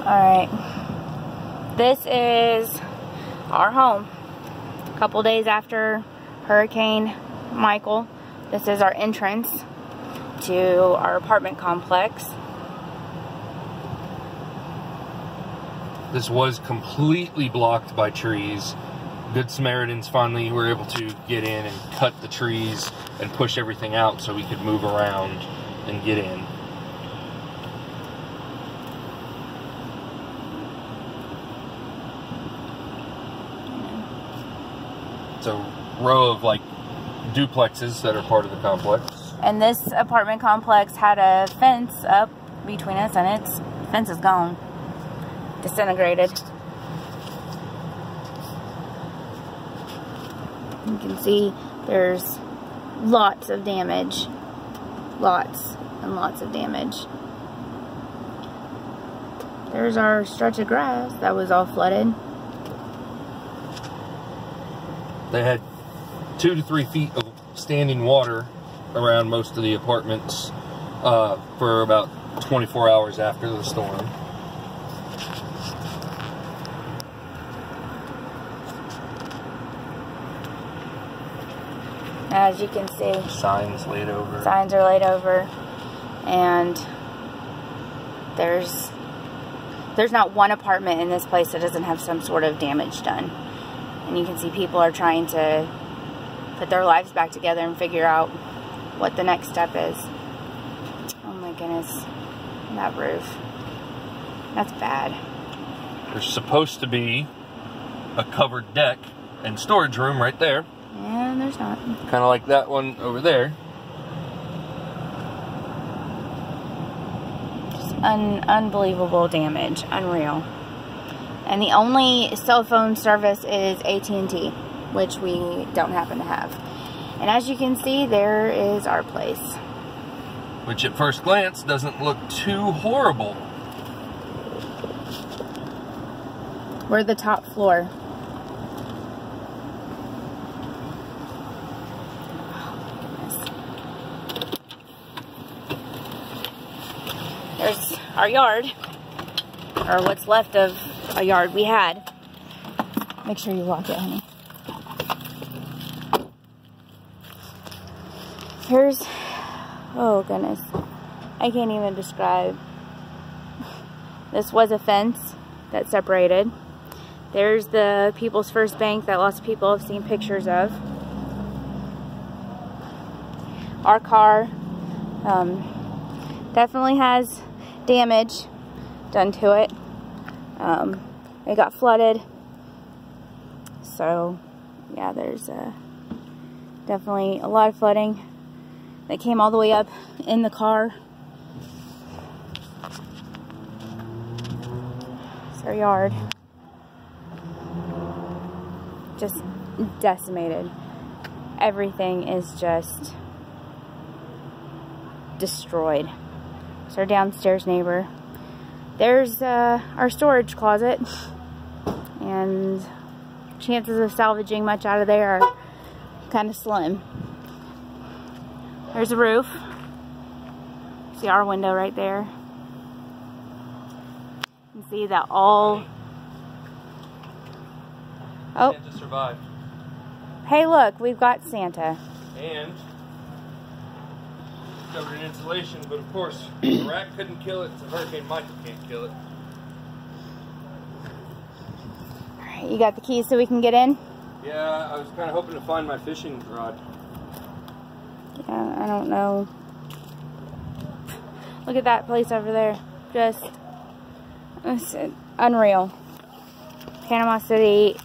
Alright. This is our home. A couple days after Hurricane Michael. This is our entrance to our apartment complex. This was completely blocked by trees. Good Samaritans finally were able to get in and cut the trees and push everything out so we could move around and get in. It's a row of like duplexes that are part of the complex. And this apartment complex had a fence up between us, and its fence is gone. Disintegrated. You can see there's lots of damage. Lots and lots of damage. There's our stretch of grass that was all flooded. They had 2 to 3 feet of standing water around most of the apartments for about 24 hours after the storm. As you can see, Signs laid over. Signs are laid over, and there's not one apartment in this place that doesn't have some sort of damage done. And you can see people are trying to put their lives back together and figure out what the next step is. Oh my goodness, that roof. That's bad. There's supposed to be a covered deck and storage room right there. And there's not. Kind of like that one over there. Just unbelievable damage. Unreal. And the only cell phone service is AT&T, which we don't happen to have. And as you can see, there is our place. Which at first glance doesn't look too horrible. We're the top floor. There's our yard, or what's left of a yard we had. Make sure you lock it, honey. Here's, oh goodness, I can't even describe. This was a fence that separated. There's the People's First Bank that lots of people have seen pictures of. Our car definitely has damage done to it. It got flooded. So, yeah, there's definitely a lot of flooding that came all the way up in the car. It's our yard. Just decimated. Everything is just destroyed. It's our downstairs neighbor. There's our storage closet, and chances of salvaging much out of there are kind of slim. There's a roof. See our window right there. You can see that all. Oh. Santa survived. Hey, look, we've got Santa. And covered in insulation, but of course, a rat couldn't kill it, so Hurricane Michael can't kill it. Alright, you got the keys so we can get in? Yeah, I was kind of hoping to find my fishing rod. Yeah, I don't know. Look at that place over there. Just, it's unreal. Panama City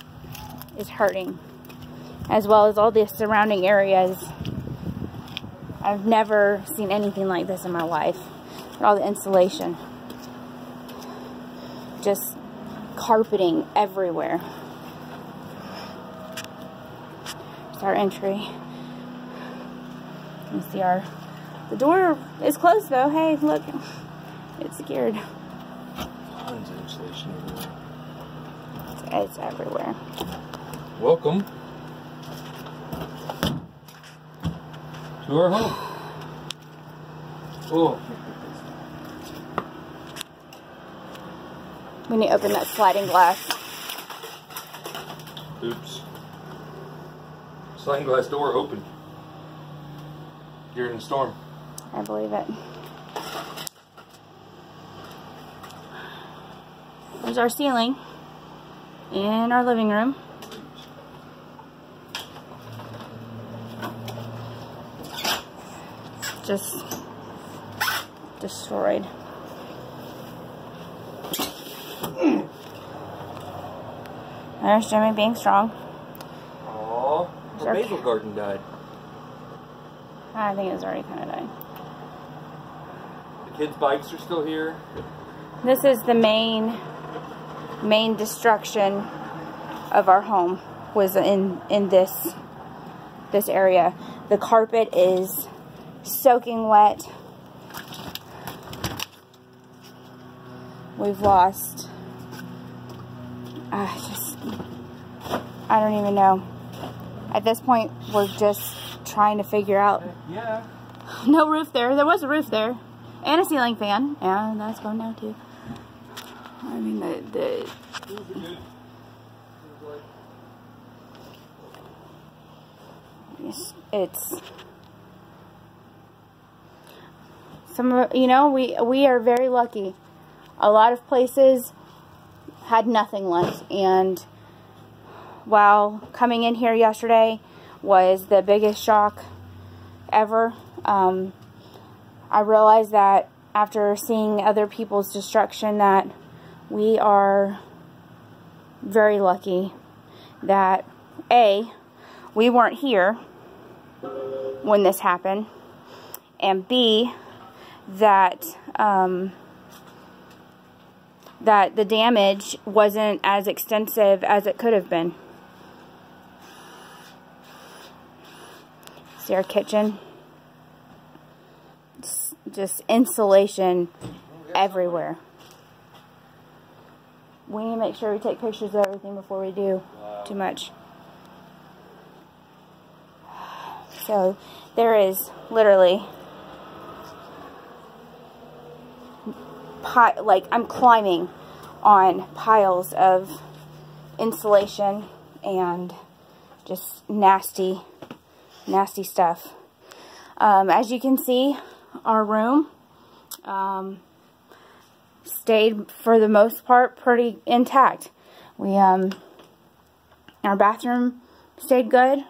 is hurting, as well as all the surrounding areas. I've never seen anything like this in my life. All the insulation. Just carpeting everywhere. It's our entry. You see the door is closed though. Hey, look, it's secured. Tons of insulation everywhere. It's everywhere. Welcome to our home. Oh. We need to open that sliding glass. Oops. Sliding glass door open. You're in a storm. I believe it. There's our ceiling in our living room. Just destroyed. There's Jimmy being strong. Aww, the basil garden died. I think it's already kind of died. The kids' bikes are still here. This is the main destruction of our home, was in this area. The carpet is soaking wet. We've lost, I don't even know. At this point, we're just trying to figure out. Yeah. No roof there. There was a roof there. And a ceiling fan. Yeah, that's gone now too. I mean, it's some, you know, we are very lucky. A lot of places had nothing left, and while coming in here yesterday was the biggest shock ever, I realized that after seeing other people's destruction that we are very lucky that A, we weren't here when this happened, and B, that that the damage wasn't as extensive as it could have been. See our kitchen? Just insulation everywhere. We need to make sure we take pictures of everything before we do too much. So there is literally like I'm climbing on piles of insulation and just nasty stuff. As you can see, our room stayed for the most part pretty intact. We our bathroom stayed good,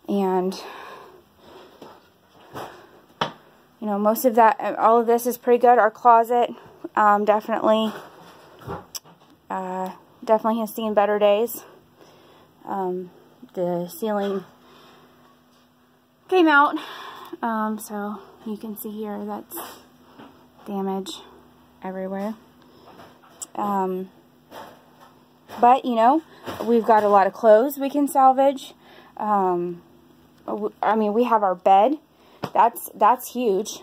and you know, most of that, all of this is pretty good. Our closet definitely has seen better days. The ceiling came out, so you can see here that's damage everywhere. But you know, we've got a lot of clothes we can salvage. I mean, we have our bed. That's huge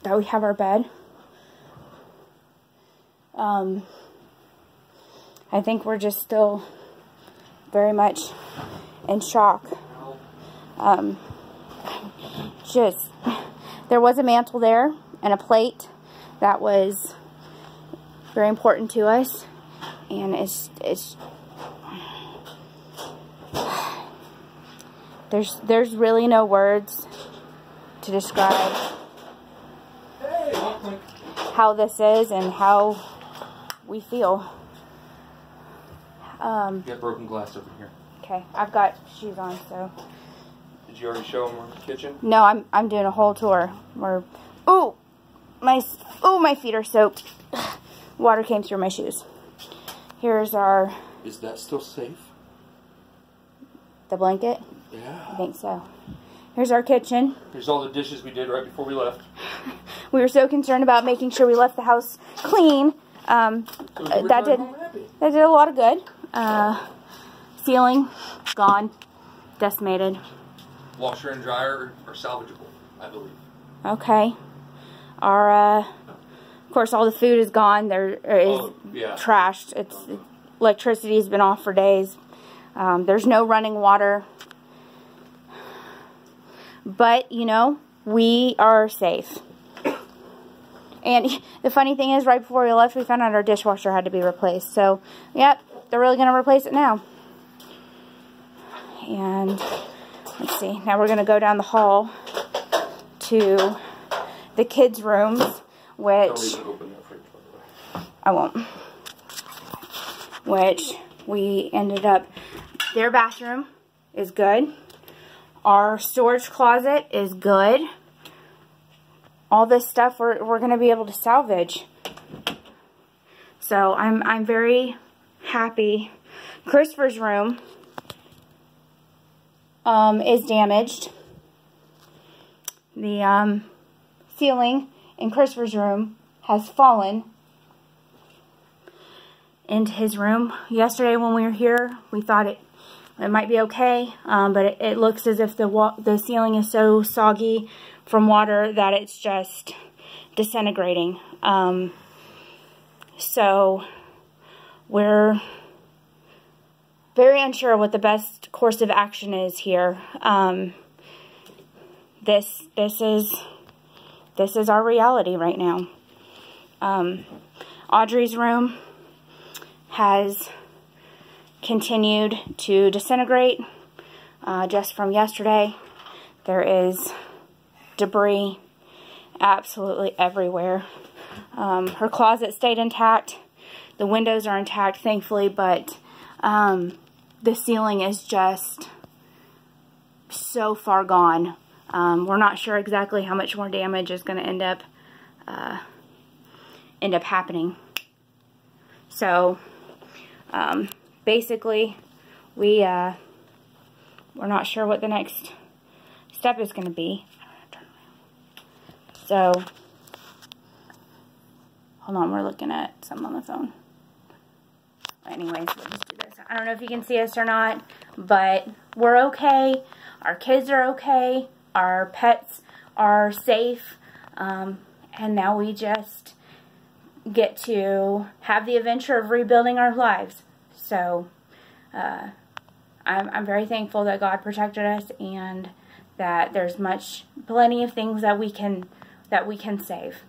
that we have our bed. I think we're just still very much in shock. There was a mantle there and a plate that was very important to us, and it's there's really no words to describe how this is and how we feel. You got broken glass over here. Okay, I've got shoes on, so. Did you already show them the kitchen? No, I'm doing a whole tour. My feet are soaked. Water came through my shoes. Here's our. Is that still safe? The blanket? Yeah. I think so. Here's our kitchen. Here's all the dishes we did right before we left. We were so concerned about making sure we left the house clean. That did a lot of good. Ceiling gone, decimated. Washer and dryer are salvageable, I believe. Okay. Our of course, all the food is gone. There is trashed. Electricity's been off for days. There's no running water. But, you know, we are safe. And the funny thing is, right before we left, we found out our dishwasher had to be replaced. So, yep, they're really going to replace it now. And let's see. Now we're going to go down the hall to the kids' rooms, which I won't. Which we ended up. Their bathroom is good. Our storage closet is good. All this stuff we're going to be able to salvage. So I'm very happy. Christopher's room is damaged. The ceiling in Christopher's room has fallen into his room. Yesterday when we were here, we thought it might be okay, but it looks as if the ceiling is so soggy from water that it's just disintegrating. So we're very unsure what the best course of action is here. This is our reality right now. Audrey's room has continued to disintegrate. Just from yesterday, there is debris absolutely everywhere. Her closet stayed intact. The windows are intact, thankfully, but the ceiling is just so far gone. We're not sure exactly how much more damage is going to end up happening. So basically, we're not sure what the next step is going to be. So, hold on, we're looking at something on the phone. Anyways, we'll just do this. I don't know if you can see us or not, but we're okay. Our kids are okay. Our pets are safe. And now we just get to have the adventure of rebuilding our lives. So, I'm very thankful that God protected us and that there's plenty of things that we can save.